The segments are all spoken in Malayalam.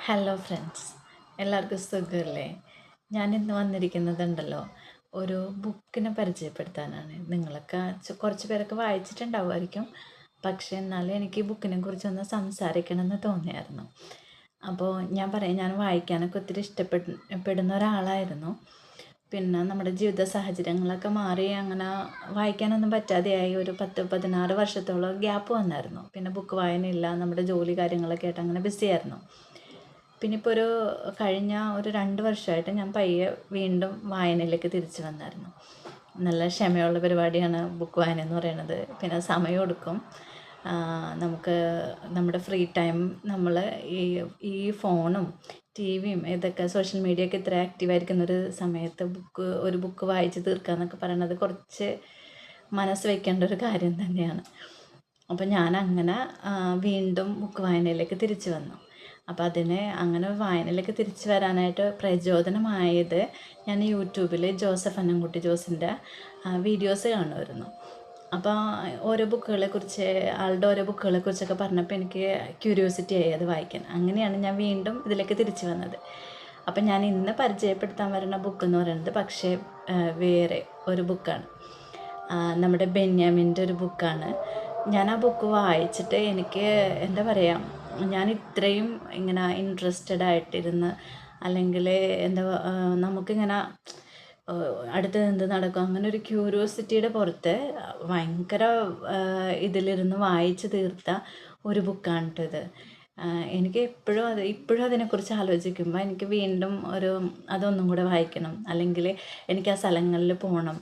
ഹലോ ഫ്രണ്ട്സ്, എല്ലാവർക്കും സുഖമല്ലേ? ഞാനിന്ന് വന്നിരിക്കുന്നതുണ്ടല്ലോ ഒരു ബുക്കിനെ പരിചയപ്പെടുത്താനാണ്. നിങ്ങളൊക്കെ കുറച്ച് പേരൊക്കെ വായിച്ചിട്ടുണ്ടാവുമായിരിക്കും. പക്ഷേ എന്നാലും എനിക്ക് ഈ ബുക്കിനെ കുറിച്ചൊന്ന് സംസാരിക്കണമെന്ന് തോന്നിയായിരുന്നു. അപ്പോൾ ഞാൻ വായിക്കാനൊക്കെ ഒത്തിരി ഇഷ്ടപ്പെടുന്ന ഒരാളായിരുന്നു. പിന്നെ നമ്മുടെ ജീവിത സാഹചര്യങ്ങളൊക്കെ മാറി അങ്ങനെ വായിക്കാനൊന്നും പറ്റാതെയായി. ഒരു 10-16 വർഷത്തോളം ഗ്യാപ്പ് വന്നായിരുന്നു. പിന്നെ ബുക്ക് വായനയില്ല, നമ്മുടെ ജോലി കാര്യങ്ങളൊക്കെ ആയിട്ട് അങ്ങനെ ബിസിയായിരുന്നു. പിന്നെ ഇപ്പോൾ കഴിഞ്ഞ ഒരു 2 വർഷമായിട്ട് ഞാൻ പയ്യെ വീണ്ടും വായനയിലേക്ക് തിരിച്ചു വന്നായിരുന്നു. നല്ല ക്ഷമയുള്ള പരിപാടിയാണ് ബുക്ക് വായന എന്ന് പറയുന്നത്. പിന്നെ സമയം എടുക്കും. നമുക്ക് നമ്മുടെ ഫ്രീ ടൈം നമ്മൾ ഈ ഈ ഫോണും ടി വിയും ഇതൊക്കെ സോഷ്യൽ മീഡിയ ഒക്കെ ഇത്ര ആക്റ്റീവായിരിക്കുന്ന ഒരു സമയത്ത് ഒരു ബുക്ക് വായിച്ച് തീർക്കുക എന്നൊക്കെ പറയുന്നത് കുറച്ച് മനസ്സ് വയ്ക്കേണ്ട ഒരു കാര്യം തന്നെയാണ്. അപ്പം ഞാനങ്ങനെ വീണ്ടും ബുക്ക് വായനയിലേക്ക് തിരിച്ചു വന്നു. അപ്പോൾ അങ്ങനെ വായനയിലേക്ക് തിരിച്ചു വരാനായിട്ട് പ്രചോദനമായത് ഞാൻ യൂട്യൂബിൽ ജോസഫ് അന്നംകുട്ടി ജോസിൻ്റെ വീഡിയോസ് കാണുമായിരുന്നു. അപ്പോൾ ഓരോ ബുക്കുകളെക്കുറിച്ചൊക്കെ പറഞ്ഞപ്പോൾ എനിക്ക് ക്യൂരിയോസിറ്റി ആയി അത് വായിക്കാൻ. അങ്ങനെയാണ് ഞാൻ വീണ്ടും ഇതിലേക്ക് തിരിച്ചു വന്നത്. അപ്പം ഞാൻ ഇന്ന് പരിചയപ്പെടുത്താൻ വരുന്ന ബുക്ക് എന്ന് പറയുന്നത് പക്ഷേ വേറെ ഒരു ബുക്കാണ്. നമ്മുടെ ബെന്യാമിൻ്റെ ഒരു ബുക്കാണ്. ഞാൻ ആ ബുക്ക് വായിച്ചിട്ട് എനിക്ക് എന്താ പറയുക, ഞാൻ ഇത്രയും ഇങ്ങനെ ഇൻട്രസ്റ്റഡ് ആയിട്ടിരുന്ന് അല്ലെങ്കിൽ നമുക്കിങ്ങനെ അടുത്തത് എന്ത് നടക്കും അങ്ങനെ ഒരു ക്യൂരിയോസിറ്റിയുടെ പുറത്ത് ഭയങ്കര ഇതിലിരുന്ന് വായിച്ച് തീർത്ത ഒരു ബുക്കാണ് ഇത്. എനിക്ക് ഇപ്പോഴും അതിനെക്കുറിച്ച് ആലോചിക്കുമ്പോൾ എനിക്ക് വീണ്ടും അതൊന്നും കൂടെ വായിക്കണം, അല്ലെങ്കിൽ എനിക്ക് ആ സ്ഥലങ്ങളിൽ പോകണം,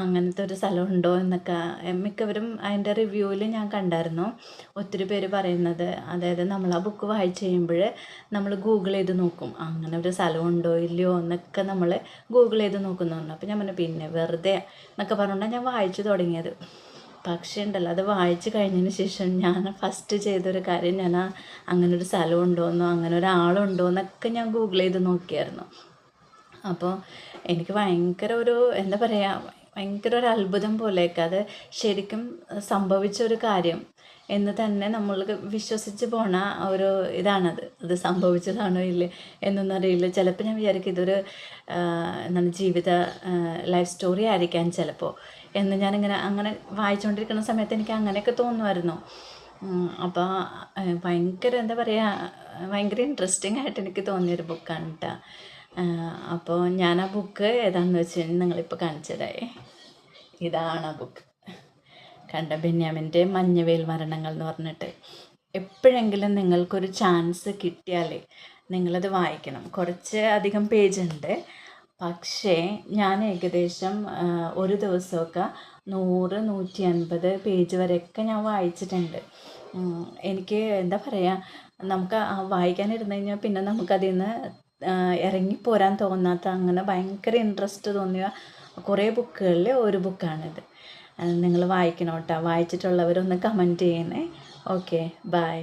അങ്ങനത്തെ ഒരു സ്ഥലമുണ്ടോ എന്നൊക്കെ. മിക്കവരും അതിൻ്റെ റിവ്യൂവിൽ ഞാൻ കണ്ടായിരുന്നു ഒത്തിരി പേര് പറയുന്നത്. അതായത് നമ്മൾ ആ ബുക്ക് വായിച്ച് കഴിയുമ്പോൾ നമ്മൾ ഗൂഗിൾ ചെയ്ത് നോക്കും, അങ്ങനെ ഒരു സ്ഥലമുണ്ടോ ഇല്ലയോ എന്നൊക്കെ നമ്മൾ ഗൂഗിൾ ചെയ്ത് നോക്കുന്നു. അപ്പോൾ ഞാൻ പറഞ്ഞു പിന്നെ വെറുതെ എന്നൊക്കെ പറഞ്ഞുകൊണ്ടാണ് ഞാൻ വായിച്ചു തുടങ്ങിയത്. പക്ഷേ ഉണ്ടല്ലോ, അത് വായിച്ച് കഴിഞ്ഞതിന് ശേഷം ഞാൻ ഫസ്റ്റ് ചെയ്തൊരു കാര്യം, ഞാൻ അങ്ങനൊരു സ്ഥലമുണ്ടോയെന്നോ അങ്ങനെ ഒരാളുണ്ടോ എന്നൊക്കെ ഞാൻ ഗൂഗിൾ ചെയ്ത് നോക്കിയായിരുന്നു. അപ്പോൾ എനിക്ക് ഭയങ്കര എന്താ പറയുക, ഭയങ്കര ഒരു അത്ഭുതം പോലെയൊക്കെ അത് ശരിക്കും സംഭവിച്ചൊരു കാര്യം എന്ന് തന്നെ നമ്മൾ വിശ്വസിച്ച് പോണ ഇതാണത്. അത് സംഭവിച്ചതാണോ ഇല്ലേ എന്നൊന്നും അറിയില്ല. ചിലപ്പോൾ ഞാൻ വിചാരിക്കും ഇതൊരു ജീവിത ലൈഫ് സ്റ്റോറി ആയിരിക്കാൻ ചിലപ്പോൾ എന്ന് ഞാനിങ്ങനെ അങ്ങനെ വായിച്ചുകൊണ്ടിരിക്കുന്ന സമയത്ത് എനിക്ക് അങ്ങനെയൊക്കെ തോന്നുമായിരുന്നു. അപ്പോൾ ഭയങ്കര എന്താ പറയുക, ഭയങ്കര ഇൻട്രസ്റ്റിംഗ് ആയിട്ട് എനിക്ക് തോന്നിയൊരു ബുക്കാണ് കേട്ടോ. അപ്പോൾ ഞാൻ ആ ബുക്ക് ഏതാണെന്ന് വെച്ച് കഴിഞ്ഞാൽ നിങ്ങളിപ്പോൾ കാണിച്ചു തരാം. ഇതാണ് ആ ബുക്ക്. കണ്ട, ബെന്യാമിൻ്റെ മഞ്ഞവേൽ മരണങ്ങൾ എന്ന് പറഞ്ഞിട്ട്. എപ്പോഴെങ്കിലും നിങ്ങൾക്കൊരു ചാൻസ് കിട്ടിയാൽ നിങ്ങളത് വായിക്കണം. കുറച്ച് അധികം പേജുണ്ട്. പക്ഷേ ഞാൻ ഏകദേശം ഒരു ദിവസമൊക്കെ 100-150 പേജ് വരെയൊക്കെ ഞാൻ വായിച്ചിട്ടുണ്ട്. എനിക്ക് എന്താ പറയുക, നമുക്ക് വായിക്കാനിരുന്ന് കഴിഞ്ഞാൽ പിന്നെ നമുക്കതിൽ നിന്ന് ഇറങ്ങിപ്പോരാൻ തോന്നാത്ത, അങ്ങനെ ഭയങ്കര ഇൻട്രസ്റ്റ് തോന്നിയ കുറേ ബുക്കുകളിൽ ഒരു ബുക്കാണിത്. നിങ്ങൾ വായിക്കണം കേട്ടോ. വായിച്ചിട്ടുള്ളവരൊന്ന് കമൻറ്റ് ചെയ്യണേ. Okay, by.